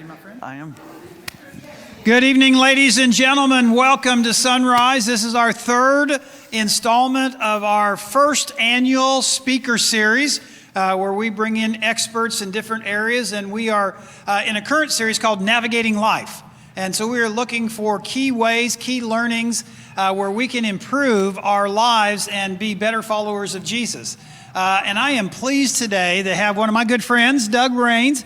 ready, my friend? I am. Good evening, ladies and gentlemen. Welcome to Sunrise. This is our third installment of our first annual speaker series, where we bring in experts in different areas, and we are in a current series called Navigating Life. And so we are looking for key ways, key learnings, where we can improve our lives and be better followers of Jesus. And I am pleased today to have one of my good friends, Doug Raines.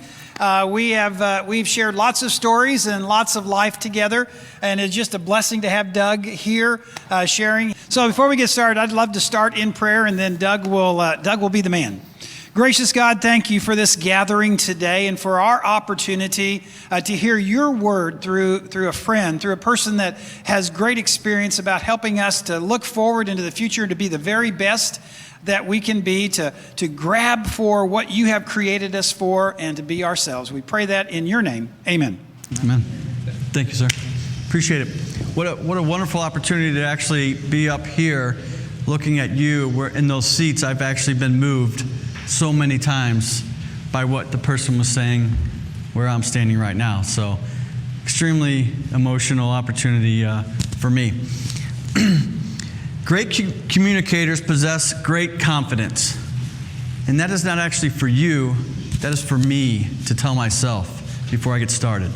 We've shared lots of stories and lots of life together, and it's just a blessing to have Doug here sharing. So before we get started, I'd love to start in prayer, and then Doug will be the man. Gracious God, thank you for this gathering today and for our opportunity to hear your word through a friend, through a person that has great experience about helping us to look forward into the future and to be the very best that we can be, to grab for what you have created us for and to be ourselves. We pray that in your name. Amen. Amen. Thank you, sir. Appreciate it. What a wonderful opportunity to actually be up here looking at you. Where in those seats, I've actually been moved so many times by what the person was saying where I'm standing right now. So extremely emotional opportunity for me. Great communicators possess great confidence. And that is not actually for you, that is for me to tell myself before I get started.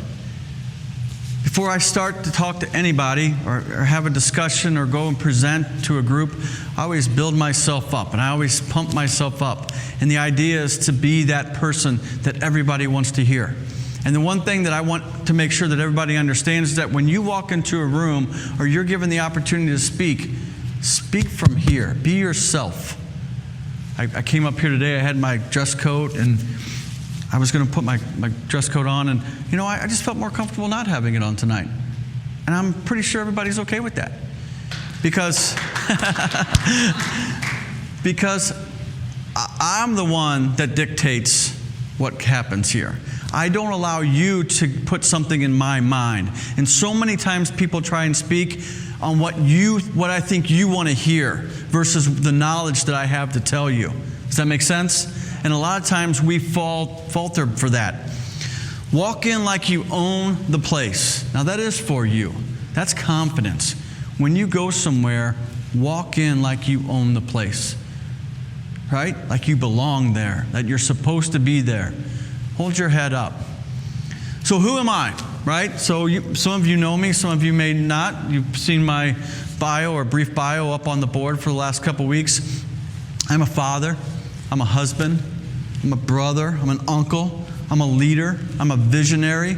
Before I start to talk to anybody or have a discussion or go and present to a group, I always build myself up and I always pump myself up. And the idea is to be that person that everybody wants to hear. And the one thing that I want to make sure that everybody understands is that when you walk into a room or you're given the opportunity to speak from here. Be yourself. I came up here today, I had my dress coat, and I was going to put my dress coat on, and I just felt more comfortable not having it on tonight. And I'm pretty sure everybody's okay with that. Because I'm the one that dictates what happens here. I don't allow you to put something in my mind. And so many times people try and speak on what I think you want to hear versus the knowledge that I have to tell you. Does that make sense? And a lot of times we falter for that. Walk in like you own the place. Now that is for you. That's confidence. When you go somewhere, walk in like you own the place. Right? Like you belong there. That you're supposed to be there. Hold your head up. So who am I? Right? So some of you know me, some of you may not. You've seen my bio or brief bio up on the board for the last couple weeks. I'm a father. I'm a husband. I'm a brother. I'm an uncle. I'm a leader. I'm a visionary.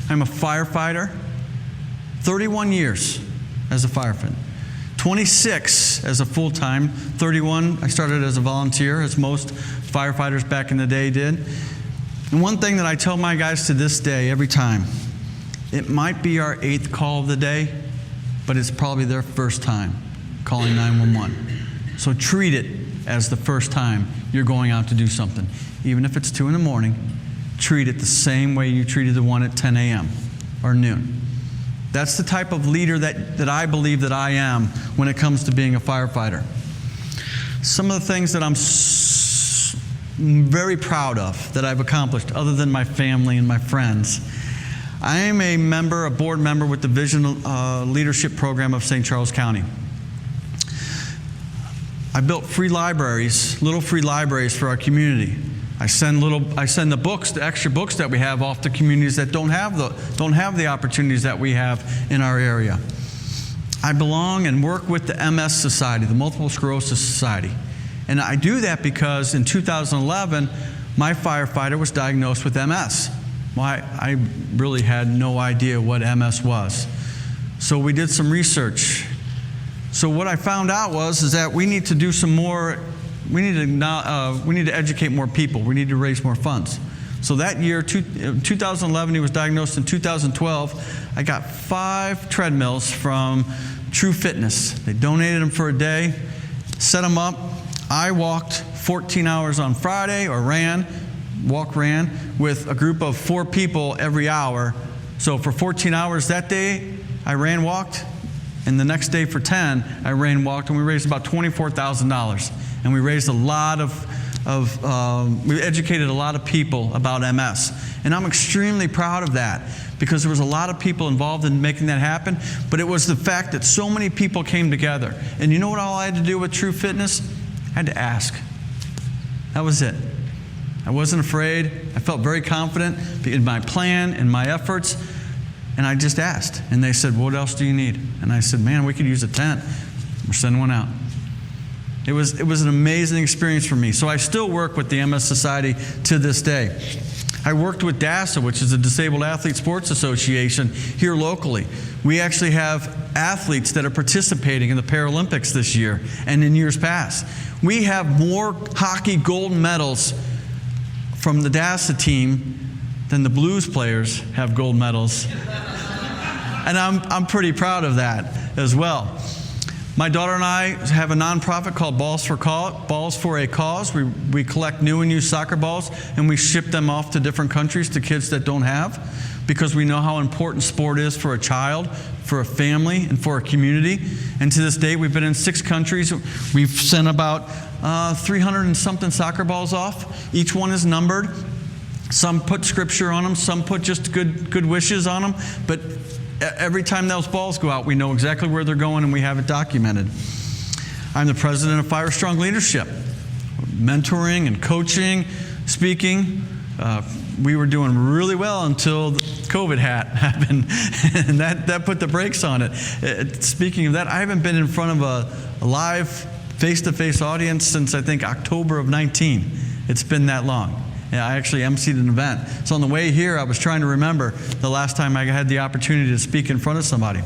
I'm a firefighter. 31 years as a firefighter. 26 as a full-time. 31, I started as a volunteer, as most firefighters back in the day did. And one thing that I tell my guys to this day, every time, it might be our 8th call of the day, but it's probably their first time calling 911. So treat it as the first time you're going out to do something. Even if it's 2 in the morning, treat it the same way you treated the one at 10 a.m. or noon. That's the type of leader that I believe that I am when it comes to being a firefighter. Some of the things that I'm very proud of that I've accomplished, other than my family and my friends. I am a board member with the Vision Leadership Program of St. Charles County. I built little free libraries for our community. I send the books, the extra books that we have off to communities that don't have the opportunities that we have in our area. I belong and work with the MS Society, the Multiple Sclerosis Society. And I do that because in 2011, my firefighter was diagnosed with MS. Well, I really had no idea what MS was. So we did some research. So what I found out is that we need to do some more. We need to educate more people. We need to raise more funds. So that year, 2011, he was diagnosed. In 2012, I got 5 treadmills from True Fitness. They donated them for a day, set them up. I walked 14 hours on Friday, or ran with a group of 4 people every hour. So for 14 hours that day, I walked, and the next day for 10, I walked, and we raised about $24,000. And we raised a lot of we educated a lot of people about MS. And I'm extremely proud of that because there was a lot of people involved in making that happen. But it was the fact that so many people came together. And you know what all I had to do with True Fitness? I had to ask. That was it. I wasn't afraid. I felt very confident in my plan and my efforts. And I just asked. And they said, what else do you need? And I said, man, we could use a tent. We're sending one out. It was an amazing experience for me. So I still work with the MS Society to this day. I worked with DASA, which is the Disabled Athlete Sports Association here locally. We actually have athletes that are participating in the Paralympics this year and in years past. We have more hockey gold medals from the DASA team than the Blues players have gold medals. And I'm pretty proud of that as well. My daughter and I have a nonprofit called Balls for a Cause. We collect new and used soccer balls and we ship them off to different countries to kids that don't have, because we know how important sport is for a child, for a family, and for a community. And to this day, we've been in 6 countries. We've sent about 300 and something soccer balls off. Each one is numbered. Some put scripture on them, some put just good wishes on them. But every time those balls go out, we know exactly where they're going and we have it documented. I'm the president of Fire Strong Leadership, mentoring and coaching, speaking. We were doing really well until COVID happened, and that put the brakes on it. Speaking of that, I haven't been in front of a live face-to-face audience since I think October of 19. It's been that long. Yeah, I actually emceed an event. So on the way here, I was trying to remember the last time I had the opportunity to speak in front of somebody.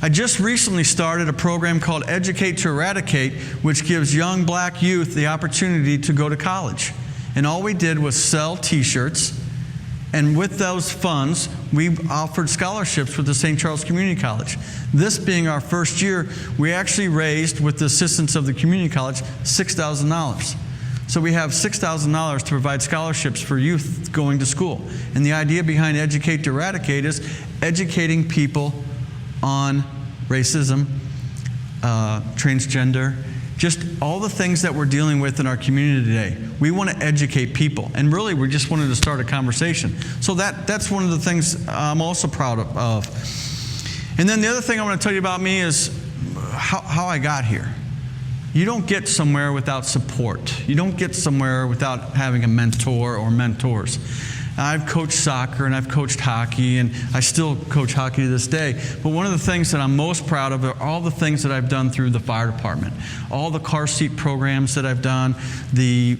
I just recently started a program called Educate to Eradicate, which gives young black youth the opportunity to go to college. And all we did was sell T-shirts, and with those funds, we offered scholarships with the St. Charles Community College. This being our first year, we actually raised, with the assistance of the community college, $6,000. So we have $6,000 to provide scholarships for youth going to school. And the idea behind Educate to Eradicate is educating people on racism, transgender, just all the things that we're dealing with in our community today. We want to educate people. And really, we just wanted to start a conversation. So that's one of the things I'm also proud of. And then the other thing I want to tell you about me is how I got here. You don't get somewhere without support. You don't get somewhere without having a mentor or mentors. I've coached soccer and I've coached hockey, and I still coach hockey to this day. But one of the things that I'm most proud of are all the things that I've done through the fire department. All the car seat programs that I've done, the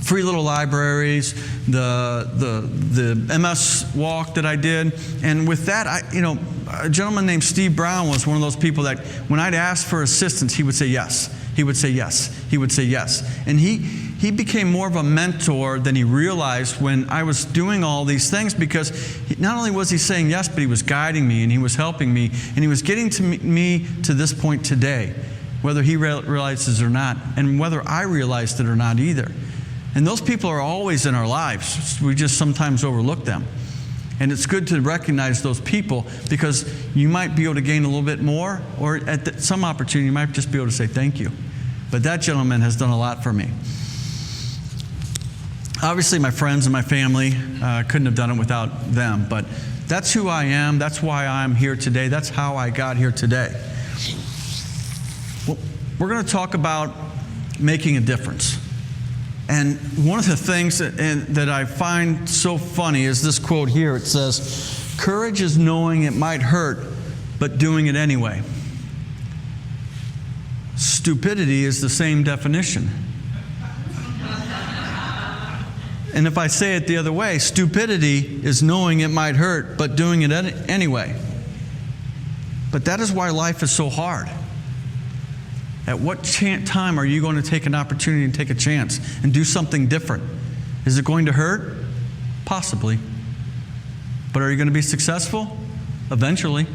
free little libraries, the MS walk that I did. And with that, a gentleman named Steve Brown was one of those people that when I'd ask for assistance, he would say yes. He would say yes. He would say yes. And he became more of a mentor than he realized when I was doing all these things, because not only was he saying yes, but he was guiding me and he was helping me and he was getting to me to this point today, whether he realizes it or not, and whether I realized it or not either. And those people are always in our lives. We just sometimes overlook them. And it's good to recognize those people, because you might be able to gain a little bit more, or at some opportunity you might just be able to say thank you. But that gentleman has done a lot for me. Obviously, my friends and my family couldn't have done it without them, but that's who I am. That's why I'm here today. That's how I got here today. Well, we're going to talk about making a difference. And one of the things that I find so funny is this quote here. It says, "Courage is knowing it might hurt, but doing it anyway." Stupidity is the same definition. And if I say it the other way, stupidity is knowing it might hurt, but doing it anyway. But that is why life is so hard. At what time are you going to take an opportunity and take a chance and do something different? Is it going to hurt? Possibly. But are you going to be successful? Eventually.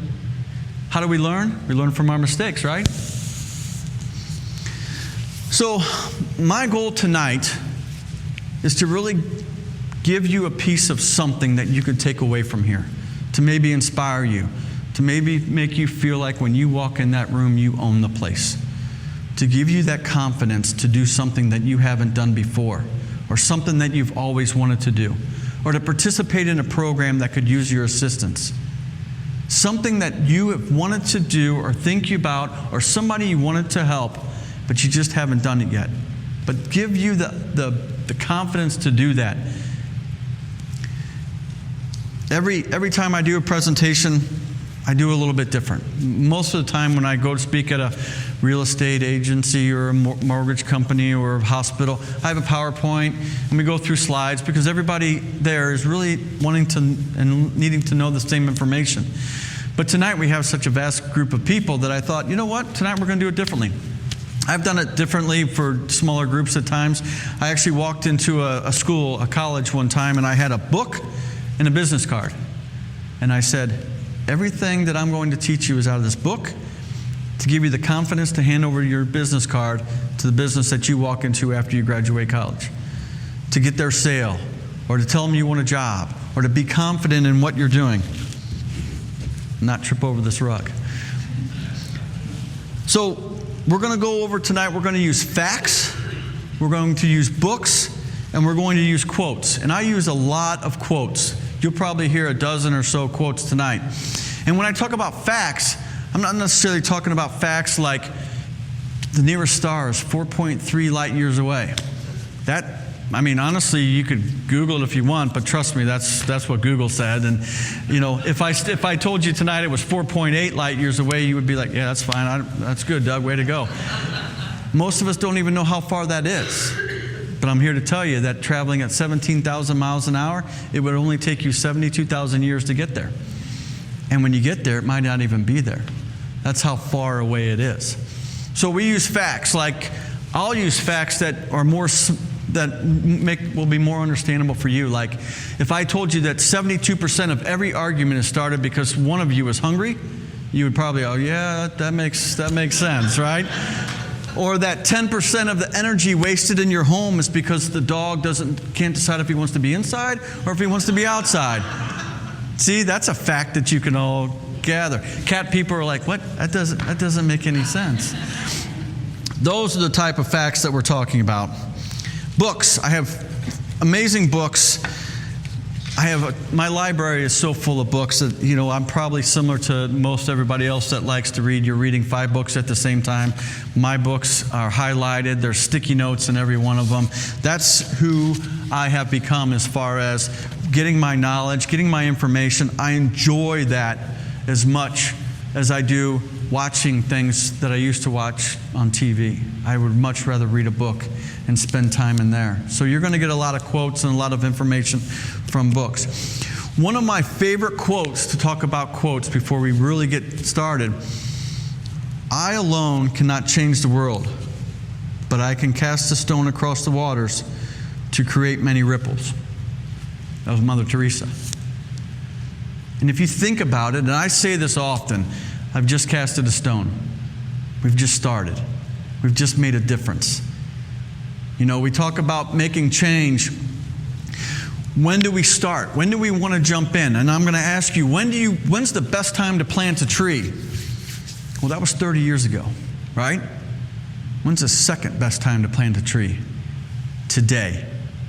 How do we learn? We learn from our mistakes, right? So, my goal tonight is to really give you a piece of something that you could take away from here, to maybe inspire you, to maybe make you feel like when you walk in that room, you own the place. to give you that confidence to do something that you haven't done before, or something that you've always wanted to do, or to participate in a program that could use your assistance. Something that you have wanted to do or think about, or somebody you wanted to help, but you just haven't done it yet. But give you the confidence to do that. Every time I do a presentation, I do a little bit different. Most of the time when I go to speak at a real estate agency or a mortgage company or a hospital, I have a PowerPoint and we go through slides because everybody there is really wanting to and needing to know the same information. But tonight we have such a vast group of people that I thought, you know what, tonight we're going to do it differently. I've done it differently for smaller groups at times. I actually walked into a school, a college one time, and I had a book and a business card. And I said, everything that I'm going to teach you is out of this book to give you the confidence to hand over your business card to the business that you walk into after you graduate college, to get their sale, or to tell them you want a job, or to be confident in what you're doing. Not trip over this rug. So we're going to go over tonight, we're going to use facts, we're going to use books, and we're going to use quotes. And I use a lot of quotes. You'll probably hear a dozen or so quotes tonight. And when I talk about facts, I'm not necessarily talking about facts like the nearest star is 4.3 light years away. Honestly, you could Google it if you want, but trust me, that's what Google said. And, if I told you tonight it was 4.8 light years away, you would be like, yeah, that's fine. That's good, Doug. Way to go. Most of us don't even know how far that is. But I'm here to tell you that traveling at 17,000 miles an hour, it would only take you 72,000 years to get there. And when you get there, it might not even be there. That's how far away it is. So we use facts. Like, I'll use facts that are more will be more understandable for you. Like, if I told you that 72% of every argument is started because one of you is hungry, you would probably, oh yeah, that makes sense, right? Or that 10% of the energy wasted in your home is because the dog can't decide if he wants to be inside or if he wants to be outside. See, that's a fact that you can all gather. Cat people are like, what? That doesn't make any sense. Those are the type of facts that we're talking about. Books. I have amazing books. My library is so full of books that, I'm probably similar to most everybody else that likes to read. You're reading 5 books at the same time. My books are highlighted. There's sticky notes in every one of them. That's who I have become as far as getting my knowledge, getting my information. I enjoy that as much as I do watching things that I used to watch on TV. I would much rather read a book and spend time in there. So you're going to get a lot of quotes and a lot of information from books. One of my favorite quotes to talk about quotes before we really get started, I alone cannot change the world, but I can cast a stone across the waters to create many ripples. That was Mother Teresa. And if you think about it, and I say this often, I've just casted a stone. We've just started. We've just made a difference. We talk about making change. When do we start? When do we want to jump in? And I'm going to ask you, when's the best time to plant a tree? Well, that was 30 years ago, right? When's the second best time to plant a tree? Today.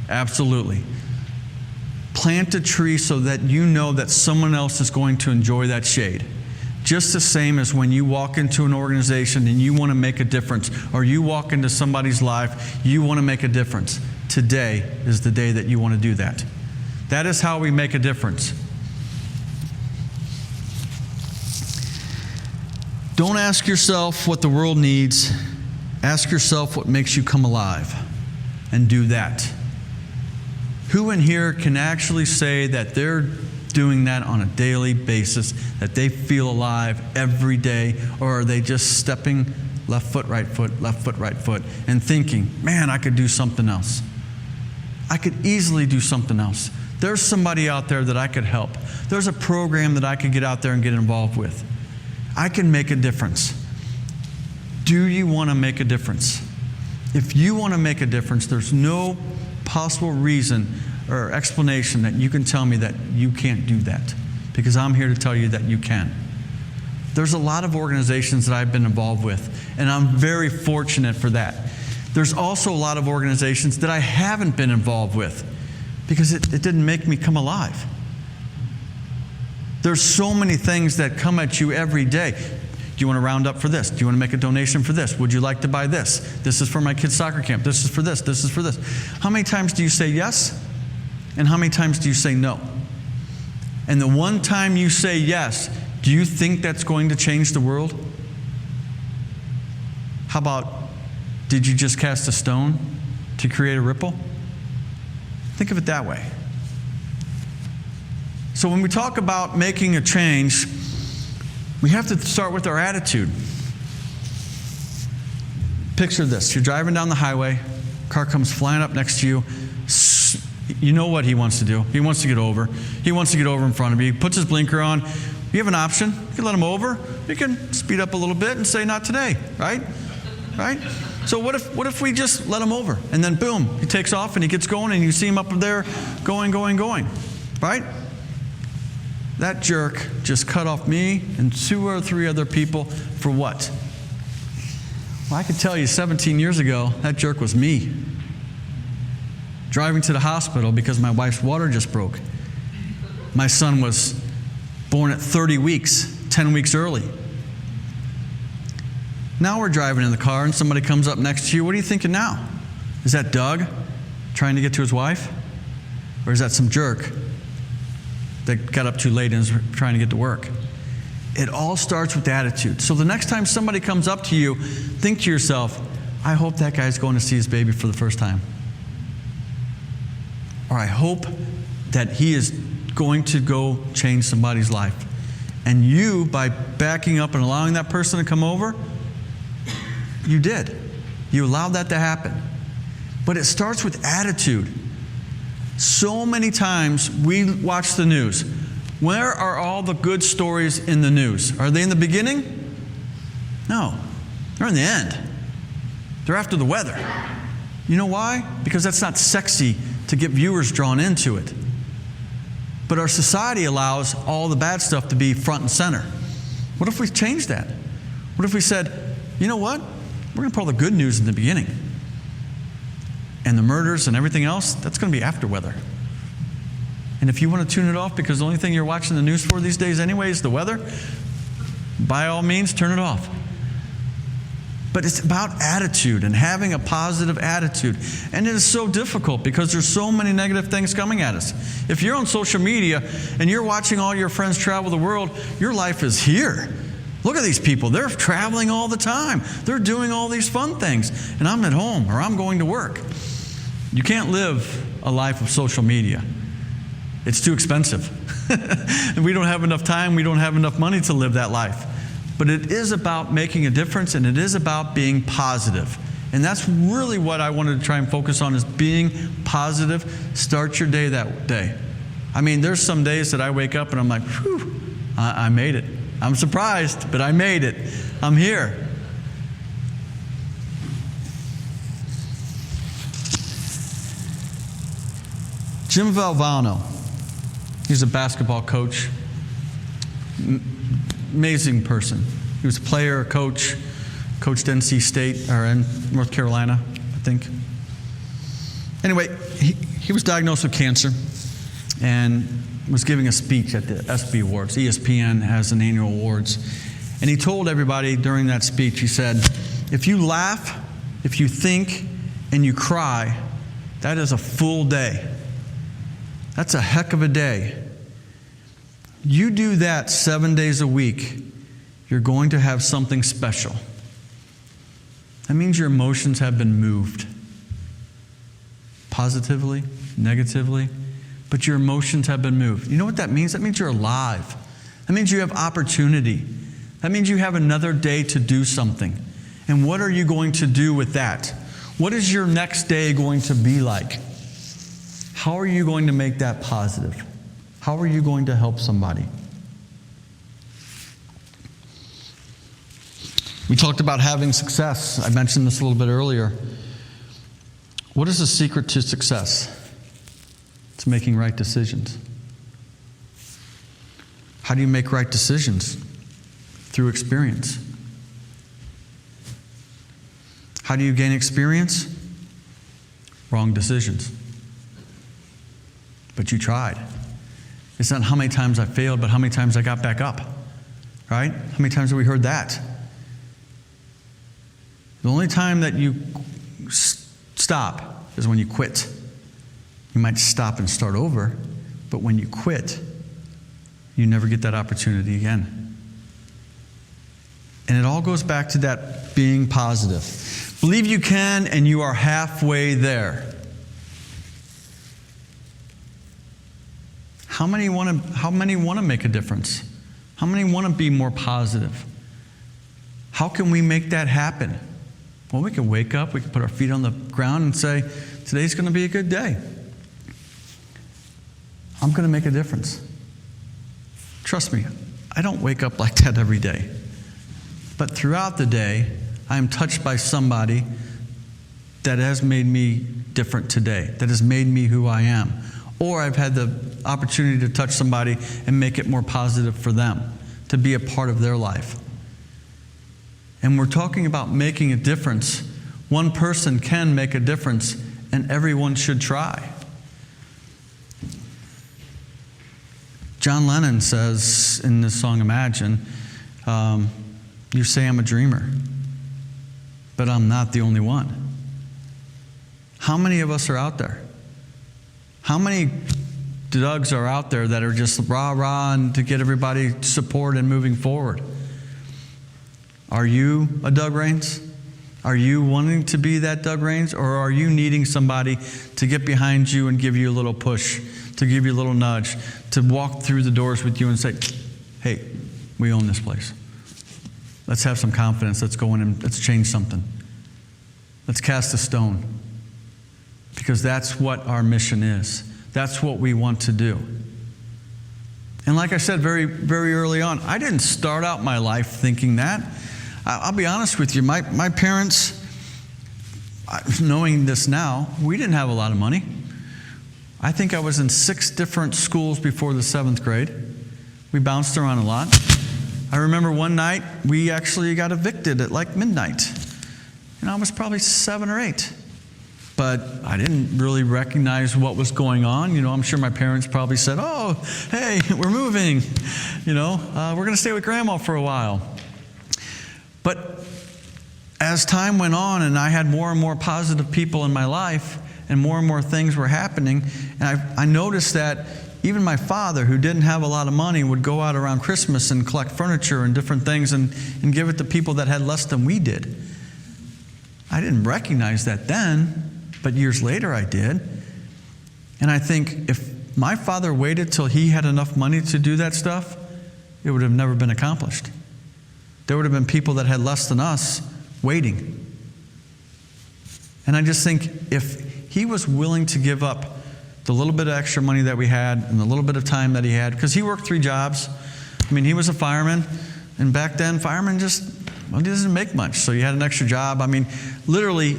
Absolutely. Plant a tree so that you know that someone else is going to enjoy that shade. Just the same as when you walk into an organization and you want to make a difference, or you walk into somebody's life, you want to make a difference. Today is the day that you want to do that. That is how we make a difference. Don't ask yourself what the world needs. Ask yourself what makes you come alive, and do that. Who in here can actually say that they're doing that on a daily basis, that they feel alive every day? Or are they just stepping left foot, right foot, and thinking, man, I could do something else. I could easily do something else. There's somebody out there that I could help. There's a program that I could get out there and get involved with. I can make a difference. Do you want to make a difference? If you want to make a difference, there's no possible reason or explanation that you can tell me that you can't do that, because I'm here to tell you that you can. There's a lot of organizations that I've been involved with, and I'm very fortunate for that. There's also a lot of organizations that I haven't been involved with because it didn't make me come alive. There's so many things that come at you every day. Do you want to round up for this? Do you want to make a donation for this? Would you like to buy this? This is for my kids' soccer camp. This is for this. This is for this. How many times do you say yes? And how many times do you say no? And the one time you say yes, do you think that's going to change the world? How about, did you just cast a stone to create a ripple? Think of it that way. So when we talk about making a change, we have to start with our attitude. Picture this. You're driving down the highway. Car comes flying up next to you. You know what he wants to do. He wants to get over. He wants to get over in front of you. He puts his blinker on. You have an option. You can let him over. You can speed up a little bit and say, not today, right? Right? So what if we just let him over? And then boom, he takes off and he gets going and you see him up there going, right? That jerk just cut off me and 2 or 3 other people for what? Well, I could tell you 17 years ago, that jerk was me. Driving to the hospital because my wife's water just broke. My son was born at 30 weeks, 10 weeks early. Now we're driving in the car and somebody comes up next to you. What are you thinking now? Is that Doug trying to get to his wife? Or is that some jerk that got up too late and is trying to get to work? It all starts with attitude. So the next time somebody comes up to you, think to yourself, I hope that guy's going to see his baby for the first time. Or I hope that he is going to go change somebody's life. And you, by backing up and allowing that person to come over, you did. You allowed that to happen. But it starts with attitude. So many times we watch the news. Where are all the good stories in the news? Are they in the beginning? No. They're in the end. They're after the weather. You know why? Because that's not sexy to get viewers drawn into it. But our society allows all the bad stuff to be front and center. What if we changed that? What if we said, you know what? We're going to put all the good news in the beginning. And the murders and everything else, that's going to be after weather. And if you want to tune it off because the only thing you're watching the news for these days anyway is the weather, by all means, turn it off. But it's about attitude and having a positive attitude. And it is so difficult because there's so many negative things coming at us. If you're on social media and you're watching all your friends travel the world, your life is here. Look at these people. They're traveling all the time. They're doing all these fun things. And I'm at home or I'm going to work. You can't live a life of social media. It's too expensive. And we don't have enough time. We don't have enough money to live that life. But it is about making a difference, and it is about being positive. And that's really what I wanted to try and focus on, is being positive. Start your day that day. I mean, there's some days that I wake up and I'm like, whew, I made it. I'm surprised, but I made it. I'm here. Jim Valvano, he's a basketball coach. Amazing person. He was a player, a coach, coached NC State, or in North Carolina, I think. Anyway, he was diagnosed with cancer and was giving a speech at the ESPY Awards. ESPN has an annual awards. And he told everybody during that speech, he said, if you laugh, if you think, and you cry, that is a full day. That's a heck of a day. You do that 7 days a week, you're going to have something special. That means your emotions have been moved. Positively, negatively, but your emotions have been moved. You know what that means? That means you're alive. That means you have opportunity. That means you have another day to do something. And what are you going to do with that? What is your next day going to be like? How are you going to make that positive? How are you going to help somebody? We talked about having success. I mentioned this a little bit earlier. What is the secret to success? It's making right decisions. How do you make right decisions? Through experience. How do you gain experience? Wrong decisions. But you tried. It's not how many times I failed, but how many times I got back up. Right? How many times have we heard that? The only time that you stop is when you quit. You might stop and start over, but when you quit, you never get that opportunity again. And it all goes back to that being positive. Believe you can, and you are halfway there. How many want to make a difference? How many want to be more positive? How can we make that happen? Well, we can wake up, we can put our feet on the ground and say, today's going to be a good day. I'm going to make a difference. Trust me, I don't wake up like that every day. But throughout the day, I am touched by somebody that has made me different today, that has made me who I am. Or I've had the opportunity to touch somebody and make it more positive for them, to be a part of their life. And we're talking about making a difference. One person can make a difference, and everyone should try. John Lennon says in this song, Imagine, you say I'm a dreamer, but I'm not the only one. How many of us are out there? How many Dougs are out there that are just rah-rah and to get everybody support and moving forward? Are you a Doug Rains? Are you wanting to be that Doug Rains? Or are you needing somebody to get behind you and give you a little push, to give you a little nudge, to walk through the doors with you and say, hey, we own this place. Let's have some confidence. Let's go in and let's change something. Let's cast a stone. Because that's what our mission is. That's what we want to do. And like I said very, very early on, I didn't start out my life thinking that. I'll be honest with you, my parents, knowing this now, we didn't have a lot of money. I think I was in 6 different schools before the 7th grade. We bounced around a lot. I remember one night, we actually got evicted at like midnight. And I was probably 7 or 8. But I didn't really recognize what was going on. You know, I'm sure my parents probably said, oh, hey, we're moving. You know, we're going to stay with Grandma for a while. But as time went on and I had more and more positive people in my life and more things were happening, and I noticed that even my father, who didn't have a lot of money, would go out around Christmas and collect furniture and different things and give it to people that had less than we did. I didn't recognize that then. But years later I did. And I think if my father waited till he had enough money to do that stuff, it would have never been accomplished. There would have been people that had less than us waiting. And I just think if he was willing to give up the little bit of extra money that we had and the little bit of time that he had, because he worked 3 jobs. I mean, he was a fireman. And back then, firemen he doesn't make much, so you had an extra job. I mean, literally,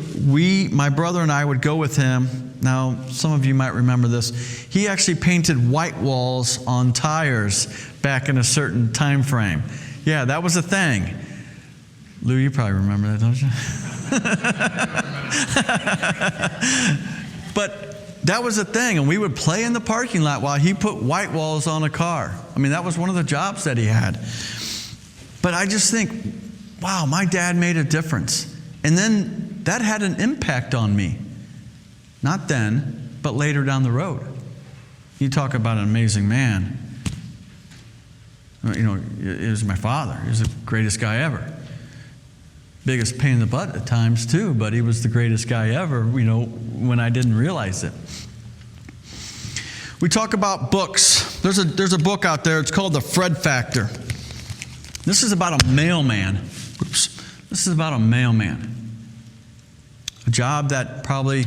my brother and I would go with him. Now, some of you might remember this. He actually painted white walls on tires back in a certain time frame. Yeah, that was a thing. Lou, you probably remember that, don't you? But that was a thing, and we would play in the parking lot while he put white walls on a car. I mean, that was one of the jobs that he had. But I just think, wow, my dad made a difference. And then that had an impact on me. Not then, but later down the road. You talk about an amazing man. You know, it was my father. He was the greatest guy ever. Biggest pain in the butt at times too, but he was the greatest guy ever, you know, when I didn't realize it. We talk about books. There's a book out there. It's called The Fred Factor. This is about a mailman. This is about a mailman. A job that probably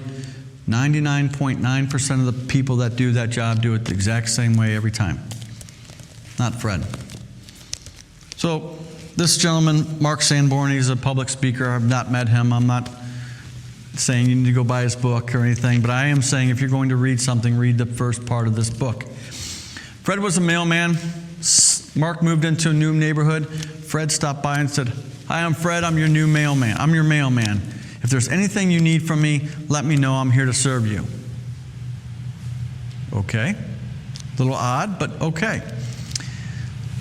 99.9% of the people that do that job do it the exact same way every time. Not Fred. So this gentleman, Mark Sanborn, he's a public speaker. I've not met him. I'm not saying you need to go buy his book or anything, but I am saying if you're going to read something, read the first part of this book. Fred was a mailman. Mark moved into a new neighborhood. Fred stopped by and said, "Hi, I'm Fred. I'm your new mailman. I'm your mailman. If there's anything you need from me, let me know. I'm here to serve you." Okay. A little odd, but okay.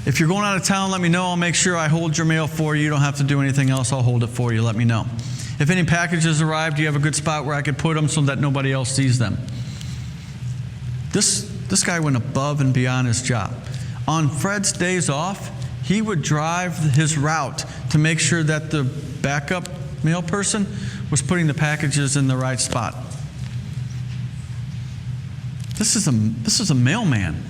"If you're going out of town, let me know. I'll make sure I hold your mail for you. You don't have to do anything else. I'll hold it for you. Let me know. If any packages arrive, do you have a good spot where I could put them so that nobody else sees them?" This guy went above and beyond his job. On Fred's days off, he would drive his route to make sure that the backup mail person was putting the packages in the right spot. This is a mailman.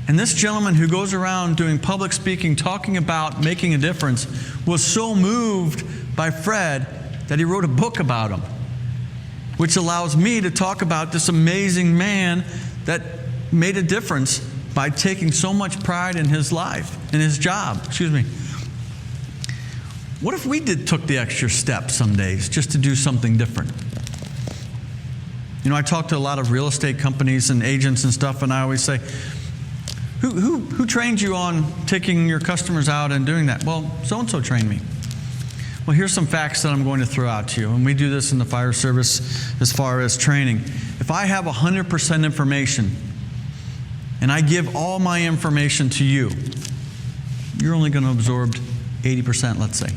And this gentleman who goes around doing public speaking, talking about making a difference, was so moved by Fred that he wrote a book about him, which allows me to talk about this amazing man that made a difference by taking so much pride in his life, in his job. Excuse me. What if we took the extra step some days just to do something different? You know, I talk to a lot of real estate companies and agents and stuff, and I always say, who trained you on taking your customers out and doing that? Well, so-and-so trained me. Well, here's some facts that I'm going to throw out to you. And we do this in the fire service as far as training. If I have 100% information and I give all my information to you, you're only going to absorb 80%, let's say.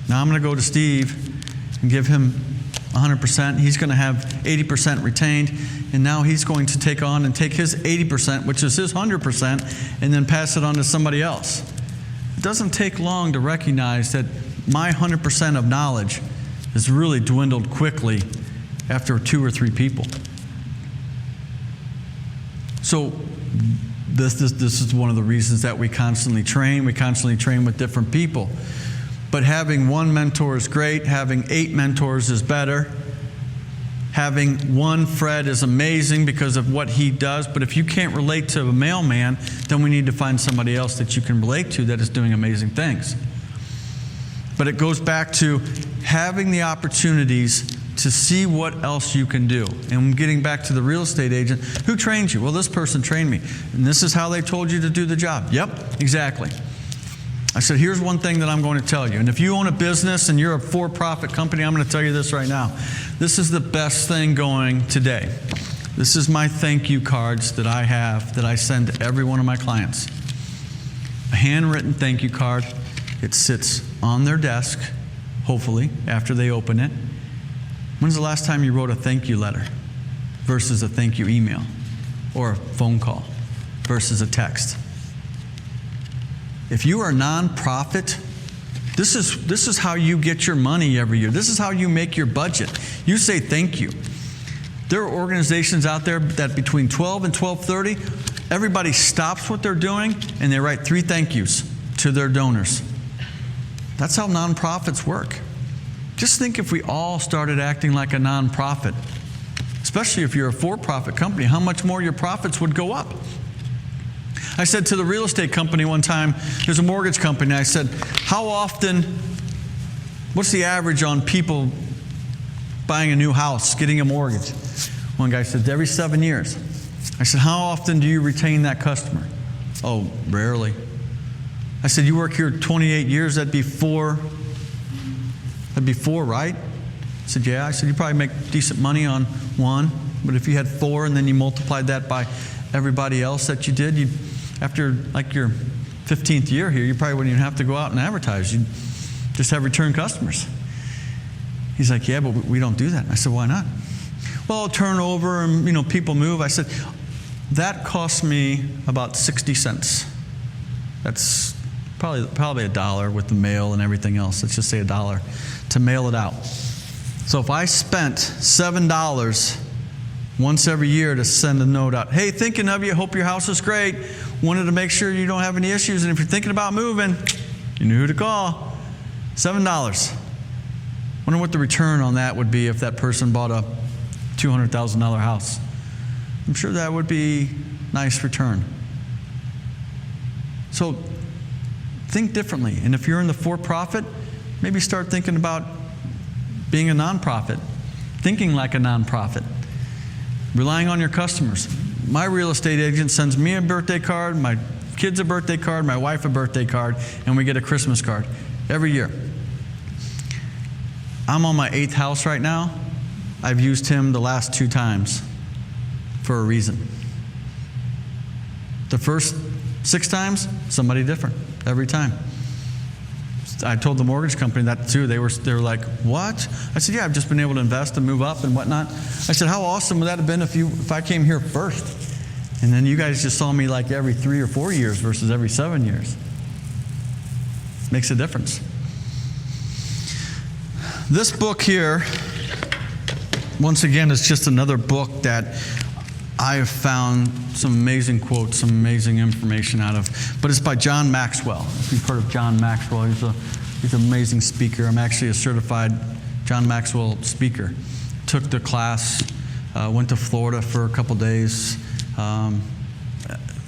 Now I'm going to go to Steve and give him 100%. He's going to have 80% retained. And now he's going to take on and take his 80%, which is his 100%, and then pass it on to somebody else. It doesn't take long to recognize that my 100% of knowledge has really dwindled quickly after 2 or 3 people. So this is one of the reasons that we constantly train. We constantly train with different people. But having one mentor is great. Having 8 mentors is better. Having one Fred is amazing because of what he does. But if you can't relate to a mailman, then we need to find somebody else that you can relate to that is doing amazing things. But it goes back to having the opportunities to see what else you can do. And getting back to the real estate agent, who trained you? Well, this person trained me. And this is how they told you to do the job. Yep, exactly. I said, here's one thing that I'm going to tell you. And if you own a business and you're a for-profit company, I'm going to tell you this right now. This is the best thing going today. This is my thank you cards that I have that I send to every one of my clients. A handwritten thank you card. It sits on their desk, hopefully, after they open it. When's the last time you wrote a thank you letter versus a thank you email or a phone call versus a text? If you are a nonprofit, this is how you get your money every year. This is how you make your budget. You say thank you. There are organizations out there that between 12 and 12:30, everybody stops what they're doing and they write 3 thank yous to their donors. That's how nonprofits work. Just think if we all started acting like a nonprofit, especially if you're a for-profit company, how much more your profits would go up. I said to the real estate company one time, there's a mortgage company, I said, what's the average on people buying a new house, getting a mortgage? One guy said, every 7 years. I said, how often do you retain that customer? Oh, rarely. I said, you work here 28 years, that'd be 4, right? I said, yeah. I said, you probably make decent money on 1, but if you had 4 and then you multiplied that by everybody else that you did, after like your 15th year here, you probably wouldn't even have to go out and advertise. You'd just have return customers. He's like, yeah, but we don't do that. I said, why not? Well, turnover and people move. I said, that cost me about 60 cents. That's probably $1 with the mail and everything else. Let's just say $1 to mail it out. So if I spent $7 once every year to send a note out, hey, thinking of you, hope your house is great, wanted to make sure you don't have any issues, and if you're thinking about moving, you knew who to call. $7. Wonder what the return on that would be if that person bought a $200,000 house. I'm sure that would be a nice return. So think differently. And if you're in the for-profit, maybe start thinking about being a nonprofit, thinking like a nonprofit, relying on your customers. my real estate agent sends me a birthday card, my kids a birthday card, my wife a birthday card, and we get a Christmas card every year. I'm on my 8th house right now. I've used him the last 2 times for a reason. The first 6 times, somebody different every time. I told the mortgage company that too. They were like, "What?" I said, "Yeah, I've just been able to invest and move up and whatnot." I said, "How awesome would that have been if I came here first, and then you guys just saw me like every 3 or 4 years versus every 7 years?" Makes a difference. This book here, once again, is just another book that I have found some amazing quotes, some amazing information out of. But it's by John Maxwell. If you've heard of John Maxwell, he's an amazing speaker. I'm actually a certified John Maxwell speaker. Took the class, went to Florida for a couple days,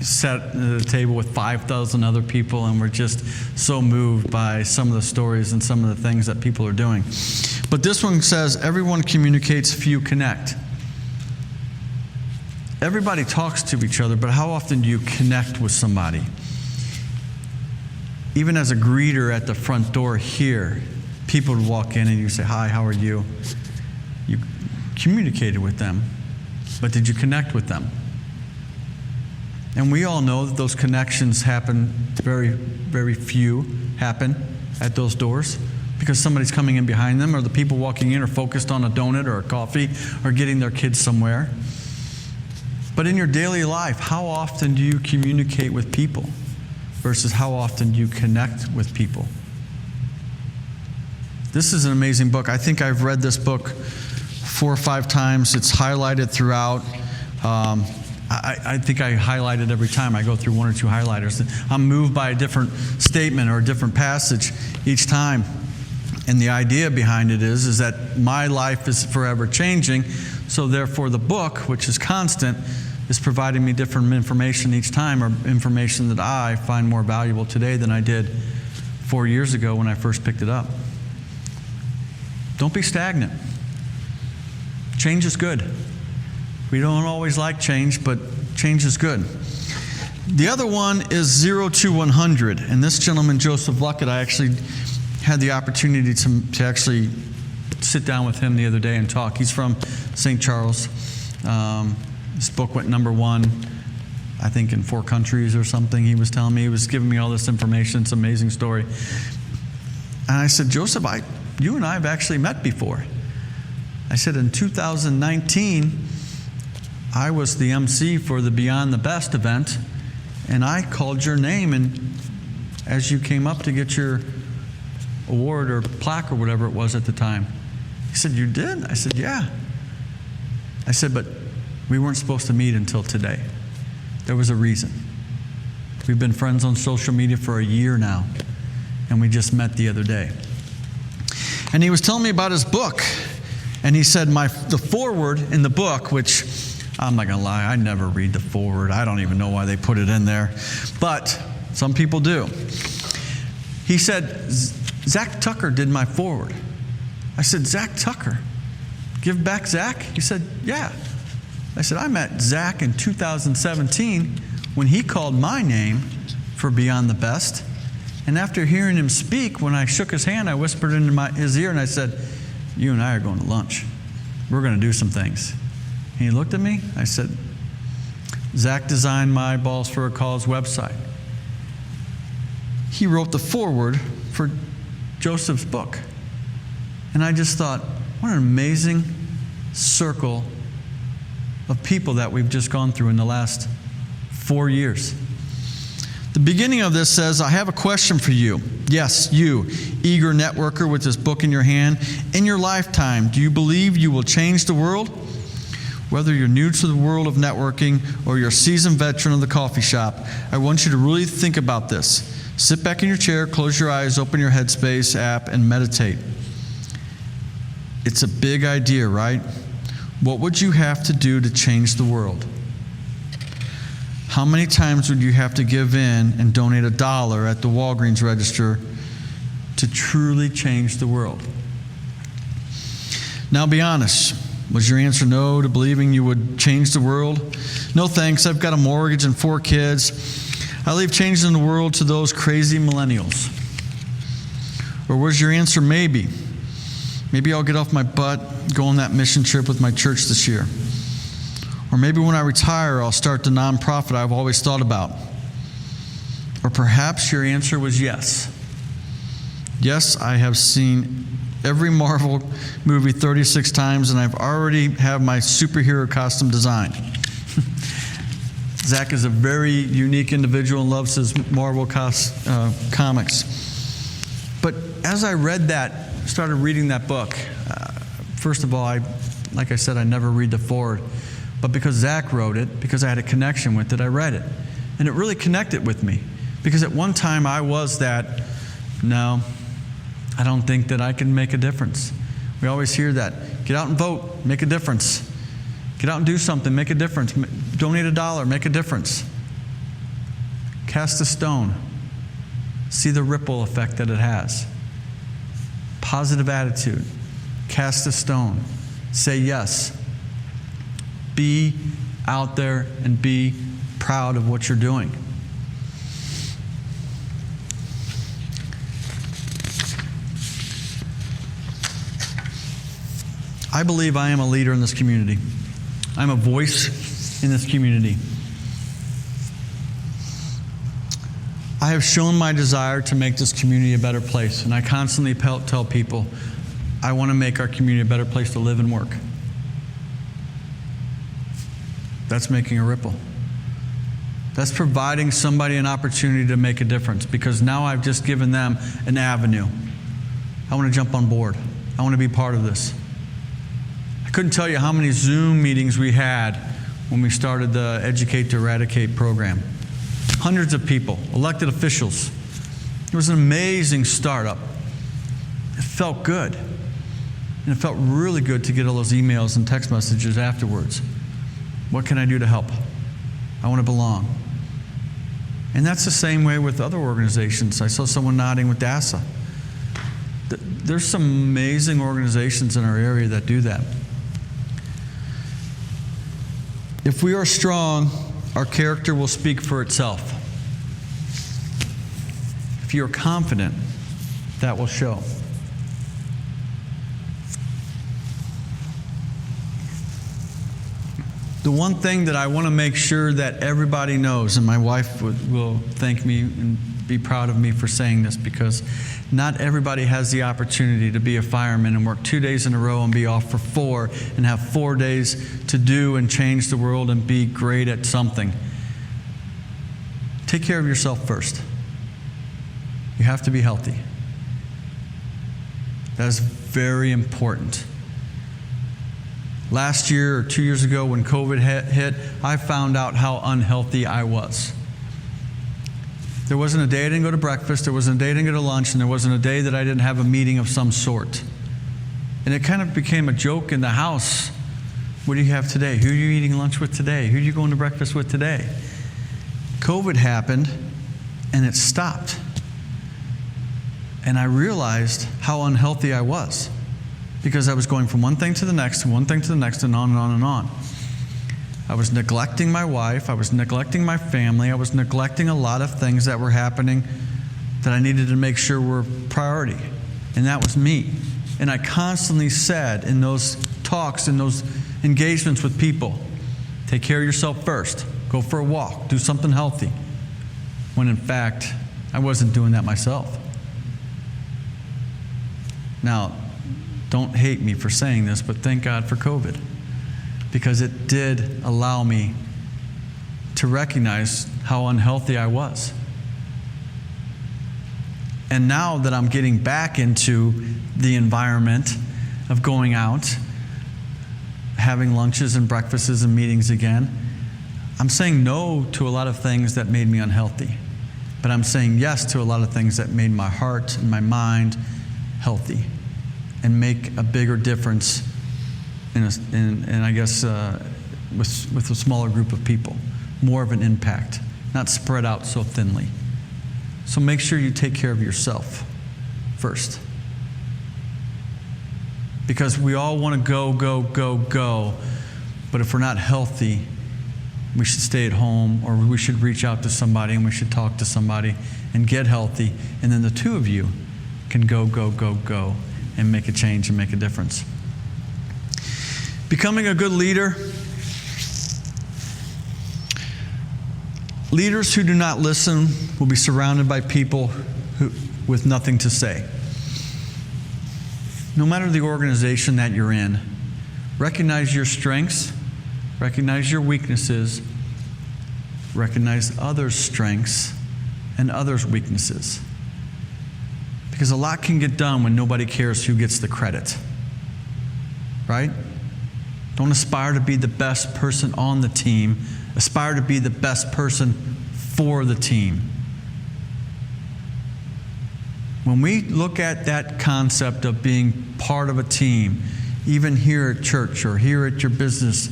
sat at the table with 5,000 other people, and we're just so moved by some of the stories and some of the things that people are doing. But this one says, everyone communicates, few connect. Everybody talks to each other, but how often do you connect with somebody? Even as a greeter at the front door here, people would walk in and you say, "Hi, how are you?" You communicated with them, but did you connect with them? And we all know that those connections happen, very, very few happen at those doors, because somebody's coming in behind them, or the people walking in are focused on a donut or a coffee or getting their kids somewhere. But in your daily life, how often do you communicate with people versus how often do you connect with people? This is an amazing book. I think I've read this book 4 or 5 times. It's highlighted throughout. I think I highlight it every time. I go through 1 or 2 highlighters. I'm moved by a different statement or a different passage each time. And the idea behind it is that my life is forever changing, so therefore the book, which is constant, is providing me different information each time, or information that I find more valuable today than I did 4 years ago when I first picked it up. Don't be stagnant. Change is good. We don't always like change, but change is good. The other one is 0 to 100. And this gentleman, Joseph Luckett, I actually had the opportunity to actually sit down with him the other day and talk. He's from St. Charles. This book went #1, I think, in 4 countries or something. He was telling me, he was giving me all this information. It's an amazing story. And I said, "Joseph, you and I have actually met before." I said, "In 2019, I was the MC for the Beyond the Best event, and I called your name, and as you came up to get your award or plaque or whatever it was at the time." He said, "You did?" I said, "Yeah." I said, "But we weren't supposed to meet until today. There was a reason. We've been friends on social media for a year now, and we just met the other day." And he was telling me about his book, and he said, the foreword in the book, which I'm not going to lie, I never read the foreword. I don't even know why they put it in there, but some people do. He said, "Zach Tucker did my foreword." I said, "Zach Tucker? Give back Zach?" He said, "Yeah." I said, "I met Zach in 2017 when he called my name for Beyond the Best. And after hearing him speak, when I shook his hand, I whispered into his ear and I said, 'You and I are going to lunch. We're going to do some things.'" And he looked at me. I said, "Zach designed my Balls for a Cause website. He wrote the foreword for Joseph's book." And I just thought, what an amazing circle of people that we've just gone through in the last 4 years. The beginning of this says, "I have a question for you. Yes, you, eager networker with this book in your hand. In your lifetime, do you believe you will change the world? Whether you're new to the world of networking or you're a seasoned veteran of the coffee shop, I want you to really think about this. Sit back in your chair, close your eyes, open your Headspace app, and meditate. It's a big idea, right? What would you have to do to change the world? How many times would you have to give in and donate $1 at the Walgreens register to truly change the world?" Now be honest. Was your answer no to believing you would change the world? No thanks, I've got a mortgage and 4 kids. I leave changing the world to those crazy millennials. Or was your answer maybe? Maybe I'll get off my butt, go on that mission trip with my church this year. Or maybe when I retire, I'll start the nonprofit I've always thought about. Or perhaps your answer was yes. Yes, I have seen every Marvel movie 36 times, and I've already have my superhero costume designed. Zach is a very unique individual and loves his Marvel comics. But as I read that, started reading that book, first of all, like I said, I never read the foreword. But because Zach wrote it, because I had a connection with it, I read it. And it really connected with me. Because at one time I was that, no, I don't think that I can make a difference. We always hear that. Get out and vote, make a difference. Get out and do something, make a difference. Donate $1, make a difference. Cast a stone. See the ripple effect that it has. Positive attitude. Cast a stone. Say yes. Be out there and be proud of what you're doing. I believe I am a leader in this community. I'm a voice in this community. I have shown my desire to make this community a better place, and I constantly tell people, I want to make our community a better place to live and work. That's making a ripple. That's providing somebody an opportunity to make a difference, because now I've just given them an avenue. I want to jump on board. I want to be part of this. I couldn't tell you how many Zoom meetings we had when we started the Educate to Eradicate program. Hundreds of people, elected officials. It was an amazing startup. It felt good. And it felt really good to get all those emails and text messages afterwards. What can I do to help? I want to belong. And that's the same way with other organizations. I saw someone nodding with DASA. There's some amazing organizations in our area that do that. If we are strong, our character will speak for itself. If you are confident, that will show. The one thing that I want to make sure that everybody knows, and my wife will thank me and be proud of me for saying this, because not everybody has the opportunity to be a fireman and work 2 days in a row and be off for 4 and have 4 days to do and change the world and be great at something. Take care of yourself first. You have to be healthy. That is very important. Last year or 2 years ago when COVID hit, I found out how unhealthy I was. There wasn't a day I didn't go to breakfast, there wasn't a day I didn't go to lunch, and there wasn't a day that I didn't have a meeting of some sort. And it kind of became a joke in the house. What do you have today? Who are you eating lunch with today? Who are you going to breakfast with today? COVID happened, and it stopped. And I realized how unhealthy I was, because I was going from one thing to the next, and one thing to the next, and on and on and on. I was neglecting my wife. I was neglecting my family. I was neglecting a lot of things that were happening that I needed to make sure were priority. And that was me. And I constantly said in those talks, in those engagements with people, take care of yourself first. Go for a walk. Do something healthy. When in fact, I wasn't doing that myself. Now, don't hate me for saying this, but thank God for COVID. Because it did allow me to recognize how unhealthy I was. And now that I'm getting back into the environment of going out, having lunches and breakfasts and meetings again, I'm saying no to a lot of things that made me unhealthy. But I'm saying yes to a lot of things that made my heart and my mind healthy and make a bigger difference in I guess, with a smaller group of people. More of an impact, not spread out so thinly. So make sure you take care of yourself first. Because we all want to go, go, go, go. But if we're not healthy, we should stay at home, or we should reach out to somebody and we should talk to somebody and get healthy. And then the two of you can go, go, go, go and make a change and make a difference. Becoming a good leader. Leaders who do not listen will be surrounded by people with nothing to say. No matter the organization that you're in, recognize your strengths, recognize your weaknesses, recognize others' strengths and others' weaknesses. Because a lot can get done when nobody cares who gets the credit. Right? Don't aspire to be the best person on the team. Aspire to be the best person for the team. When we look at that concept of being part of a team, even here at church or here at your business,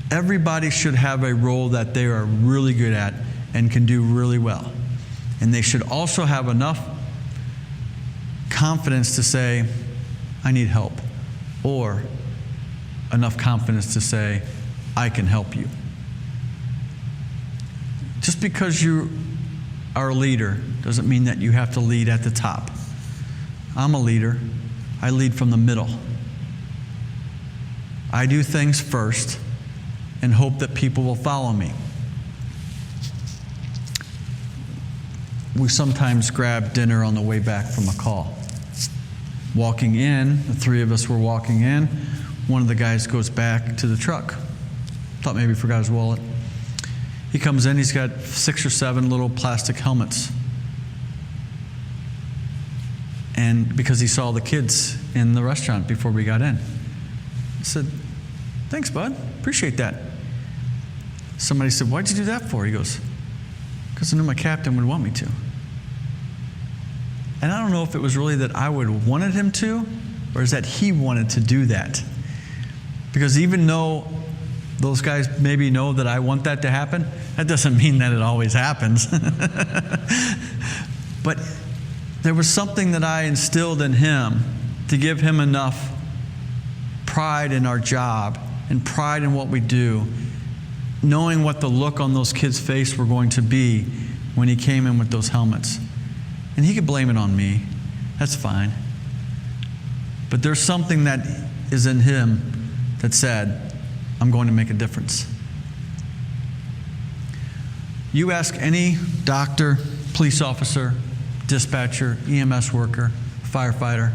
everybody should have a role that they are really good at and can do really well. And they should also have enough confidence to say, I need help. Or enough confidence to say, I can help you. Just because you are a leader doesn't mean that you have to lead at the top. I'm a leader. I lead from the middle. I do things first and hope that people will follow me. We sometimes grab dinner on the way back from a call. Walking in, the three of us were walking in. One of the guys goes back to the truck. Thought maybe he forgot his wallet. He comes in, he's got 6 or 7 little plastic helmets. And because he saw the kids in the restaurant before we got in. I said, thanks, bud. Appreciate that. Somebody said, why'd you do that for? He goes, because I knew my captain would want me to. And I don't know if it was really that I would have wanted him to, or is that he wanted to do that. Because even though those guys maybe know that I want that to happen, that doesn't mean that it always happens. But there was something that I instilled in him to give him enough pride in our job and pride in what we do, knowing what the look on those kids' face were going to be when he came in with those helmets. And he could blame it on me. That's fine. But there's something that is in him that said, I'm going to make a difference. You ask any doctor, police officer, dispatcher, EMS worker, firefighter,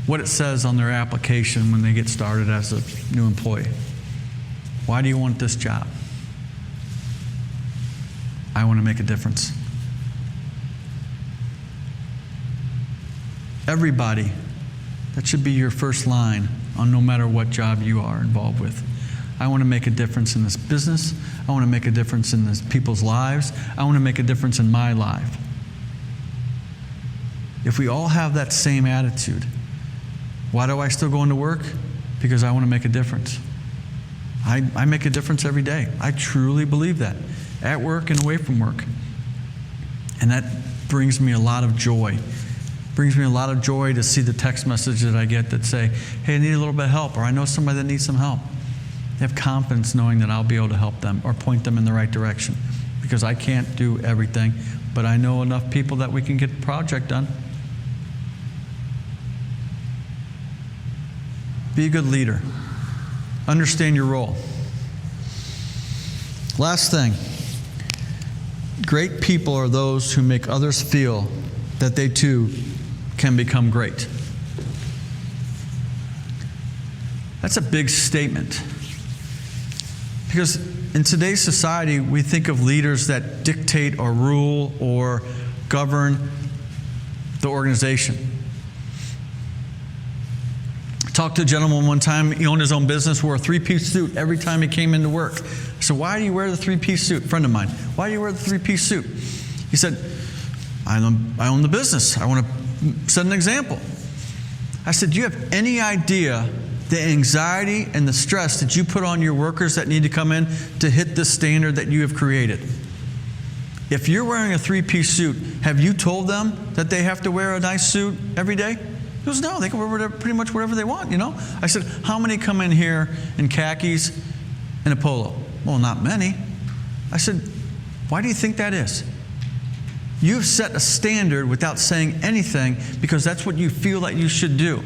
what it says on their application when they get started as a new employee. Why do you want this job? I want to make a difference. Everybody, that should be your first line on no matter what job you are involved with. I want to make a difference in this business. I want to make a difference in this people's lives. I want to make a difference in my life. If we all have that same attitude, why do I still go into work? Because I want to make a difference. I make a difference every day. I truly believe that, at work and away from work. And that brings me a lot of joy. Brings me a lot of joy to see the text messages that I get that say, hey, I need a little bit of help, or I know somebody that needs some help. They have confidence knowing that I'll be able to help them or point them in the right direction, because I can't do everything, but I know enough people that we can get the project done. Be a good leader. Understand your role. Last thing. Great people are those who make others feel that they too can become great. That's a big statement. Because in today's society, we think of leaders that dictate or rule or govern the organization. I talked to a gentleman one time, he owned his own business, wore a 3-piece suit every time he came into work. I said, why do you wear the 3-piece suit? A friend of mine, why do you wear the 3-piece suit? He said, I own the business. I want to set an example. I said, do you have any idea the anxiety and the stress that you put on your workers that need to come in to hit this standard that you have created? If you're wearing a 3-piece suit, have you told them that they have to wear a nice suit every day? He goes, no, they can wear pretty much whatever they want, I said, how many come in here in khakis and a polo? Well, not many. I said, why do you think that is? You've set a standard without saying anything because that's what you feel that you should do.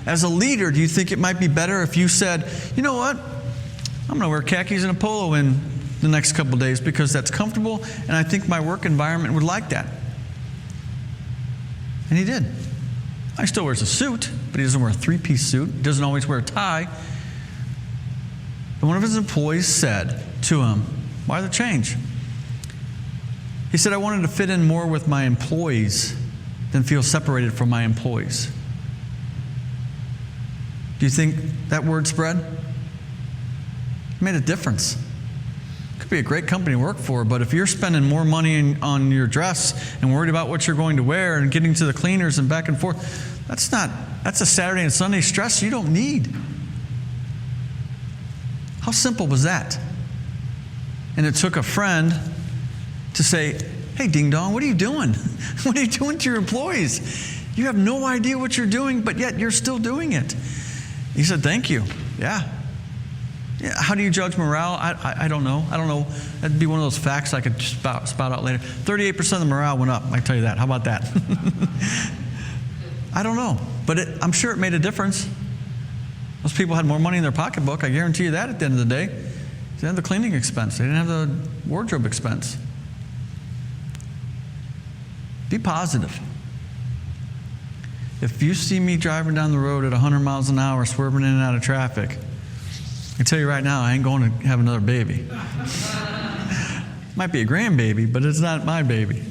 As a leader, do you think it might be better if you said, you know what? I'm going to wear khakis and a polo in the next couple of days because that's comfortable and I think my work environment would like that. And he did. He still wears a suit, but he doesn't wear a three-piece suit. He doesn't always wear a tie. And one of his employees said to him, why the change? He said, I wanted to fit in more with my employees than feel separated from my employees. Do you think that word spread? It made a difference. It could be a great company to work for, but if you're spending more money on your dress and worried about what you're going to wear and getting to the cleaners and back and forth, that's a Saturday and Sunday stress you don't need. How simple was that? And it took a friend to say, hey, ding dong, what are you doing? What are you doing to your employees? You have no idea what you're doing, but yet you're still doing it. He said, thank you. Yeah. How do you judge morale? I don't know. I don't know. That'd be one of those facts I could spout out later. 38% of the morale went up. I can tell you that. How about that? I don't know. But I'm sure it made a difference. Those people had more money in their pocketbook. I guarantee you that at the end of the day. They didn't have the cleaning expense. They didn't have the wardrobe expense. Be positive. If you see me driving down the road at 100 miles an hour, swerving in and out of traffic, I can tell you right now, I ain't going to have another baby. Might be a grandbaby, but it's not my baby.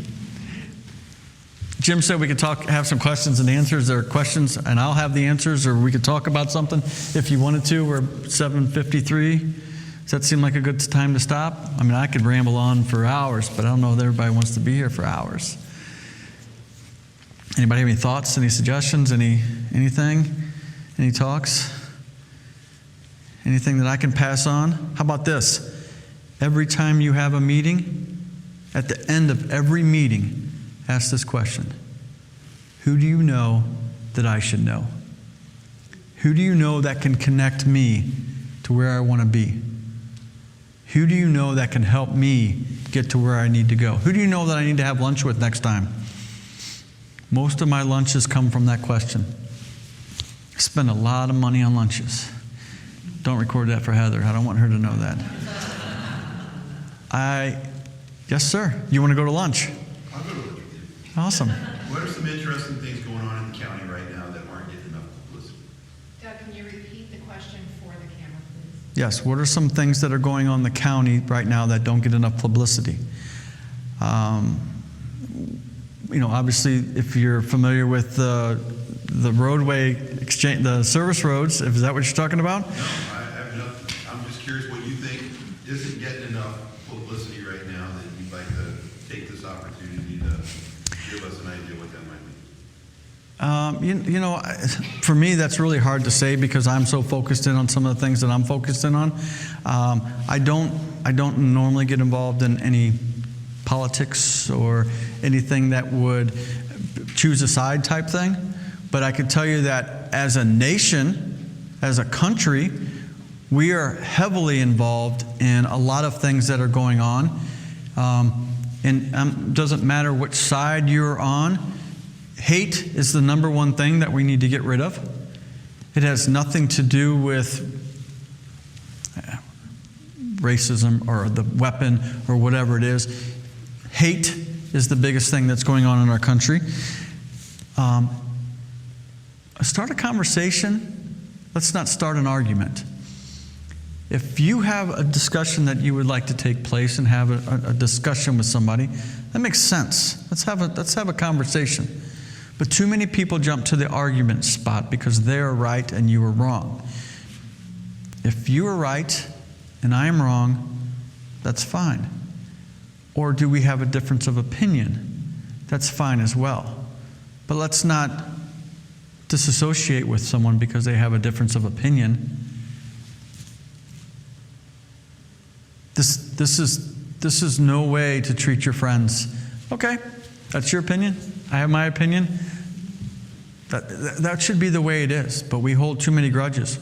Jim said we could have some questions and answers. There are questions, and I'll have the answers, or we could talk about something if you wanted to. We're 7:53. Does that seem like a good time to stop? I mean, I could ramble on for hours, but I don't know if everybody wants to be here for hours. Anybody have any thoughts, any suggestions, anything? Any talks? Anything that I can pass on? How about this? Every time you have a meeting, at the end of every meeting, ask this question. Who do you know that I should know? Who do you know that can connect me to where I want to be? Who do you know that can help me get to where I need to go? Who do you know that I need to have lunch with next time? Most of my lunches come from that question. I spend a lot of money on lunches. Don't record that for Heather. I don't want her to know that. Yes, sir. You want to go to lunch? I'll go to lunch with you. Awesome. What are some interesting things going on in the county right now that aren't getting enough publicity? Doug, can you repeat the question for the camera, please? Yes. What are some things that are going on in the county right now that don't get enough publicity? Obviously, if you're familiar with the roadway exchange, the service roads, is that what you're talking about? No, I have nothing. I'm just curious what you think isn't getting enough publicity right now that you'd like to take this opportunity to give us an idea what that might be. For me, that's really hard to say because I'm so focused in on some of the things that I'm focused in on. I don't normally get involved in any politics or anything that would choose a side type thing. But I can tell you that as a nation, as a country, we are heavily involved in a lot of things that are going on. And doesn't matter which side you're on, hate is the number one thing that we need to get rid of. It has nothing to do with racism or the weapon or whatever it is. Hate is the biggest thing that's going on in our country. Start a conversation. Let's not start an argument. If you have a discussion that you would like to take place and have a discussion with somebody, that makes sense. Let's have a conversation. But too many people jump to the argument spot because they're right and you are wrong. If you are right and I am wrong, that's fine. Or do we have a difference of opinion? That's fine as well. But let's not disassociate with someone because they have a difference of opinion. This is no way to treat your friends. Okay, that's your opinion. I have my opinion. That should be the way it is, but we hold too many grudges.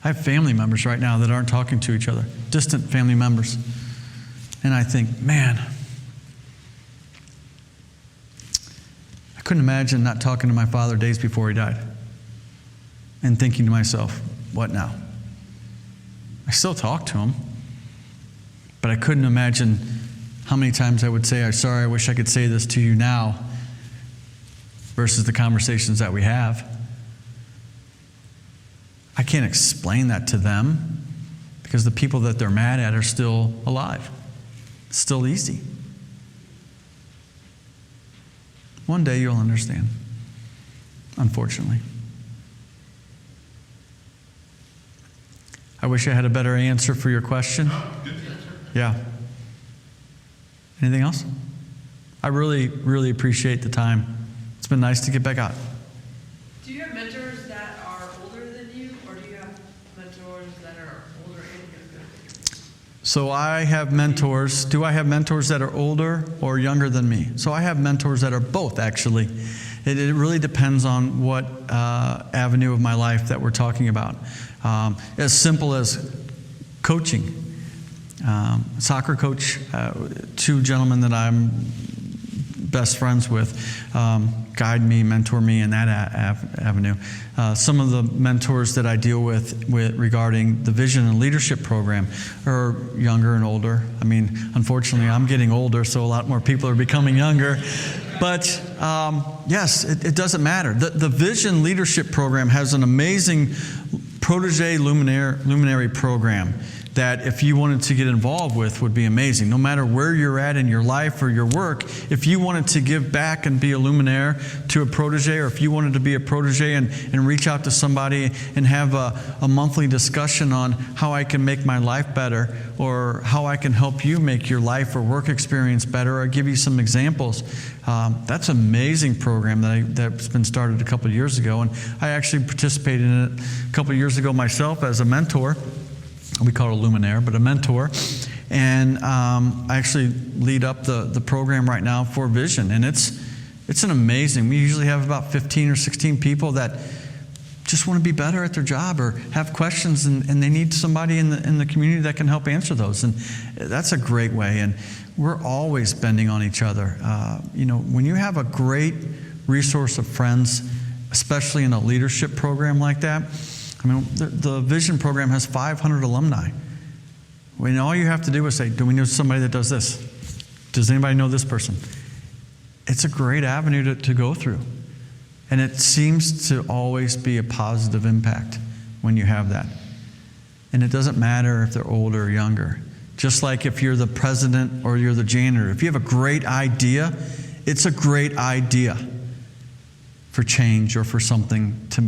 I have family members right now that aren't talking to each other, distant family members. And I think, man, I couldn't imagine not talking to my father days before he died and thinking to myself, what now? I still talk to him, but I couldn't imagine how many times I would say, I'm sorry, I wish I could say this to you now, versus the conversations that we have. I can't explain that to them because the people that they're mad at are still alive. It's still easy. One day you'll understand, unfortunately. I wish I had a better answer for your question. Good answer. Yeah. Anything else? I really, really appreciate the time. It's been nice to get back out. Do you have mentors that are older than you, or do you have mentors that are older and younger? So I have mentors. Do I have mentors that are older or younger than me? So I have mentors that are both, actually. It really depends on what avenue of my life that we're talking about. As simple as coaching. Soccer coach, two gentlemen that I'm best friends with, guide me, mentor me in that avenue. Some of the mentors that I deal with regarding the vision and leadership program are younger and older. I mean, unfortunately, I'm getting older, so a lot more people are becoming younger. But yes, it doesn't matter. The vision leadership program has an amazing protege luminary program that if you wanted to get involved with would be amazing. No matter where you're at in your life or your work, if you wanted to give back and be a luminaire to a protege, or if you wanted to be a protege and reach out to somebody and have a monthly discussion on how I can make my life better, or how I can help you make your life or work experience better, or give you some examples, that's an amazing program that's been started a couple of years ago. And I actually participated in it a couple of years ago myself as a mentor. We call it a luminaire, but a mentor. And I actually lead up the program right now for Vision. And it's an amazing, we usually have about 15 or 16 people that just want to be better at their job or have questions, and they need somebody in the community that can help answer those. And that's a great way. And we're always bending on each other. When you have a great resource of friends, especially in a leadership program like that, I mean, the Vision program has 500 alumni. When all you have to do is say, do we know somebody that does this? Does anybody know this person? It's a great avenue to go through. And it seems to always be a positive impact when you have that. And it doesn't matter if they're older or younger. Just like if you're the president or you're the janitor. If you have a great idea, it's a great idea for change or for something to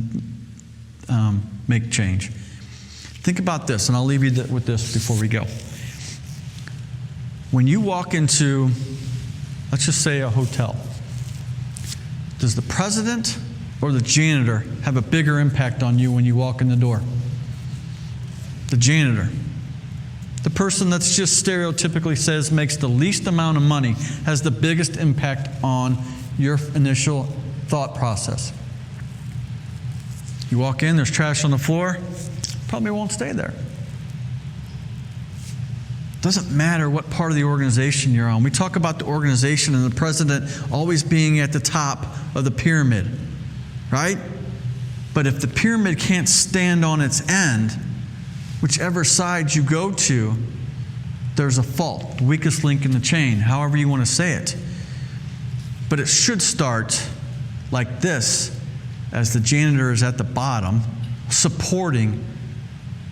make change. Think about this, and I'll leave you with this before we go. When you walk into, let's just say, a hotel, does the president or the janitor have a bigger impact on you when you walk in the door? The janitor. The person that's just stereotypically says makes the least amount of money has the biggest impact on your initial thought process. You walk in, there's trash on the floor, probably won't stay there. Doesn't matter what part of the organization you're on. We talk about the organization and the president always being at the top of the pyramid, right? But if the pyramid can't stand on its end, whichever side you go to, there's a fault, the weakest link in the chain, however you want to say it. But it should start like this, as the janitor is at the bottom, supporting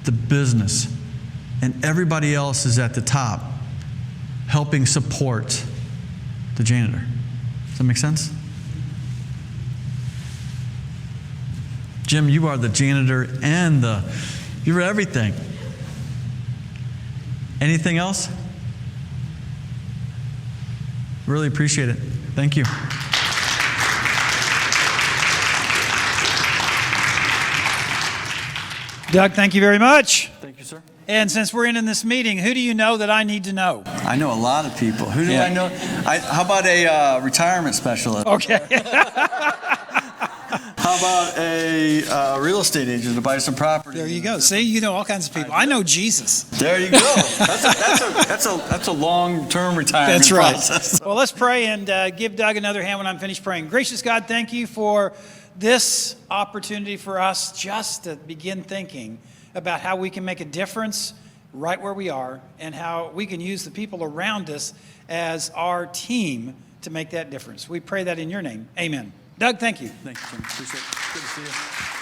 the business, and everybody else is at the top, helping support the janitor. Does that make sense? Jim, you are the janitor and you're everything. Anything else? Really appreciate it. Thank you. Doug, thank you very much. Thank you, sir. And since we're in this meeting, who do you know that I need to know? I know a lot of people. Who do I know? How about a retirement specialist? Okay. How about a real estate agent to buy some property? There you go. See, you know all kinds of people. I know Jesus. There you go. That's a long-term retirement That's right. process. Well, let's pray and give Doug another hand when I'm finished praying. Gracious God, thank you for this opportunity for us just to begin thinking about how we can make a difference right where we are and how we can use the people around us as our team to make that difference. We pray that in your name. Amen. Doug, thank you. Thank you, Jim. Appreciate it. Good to see you.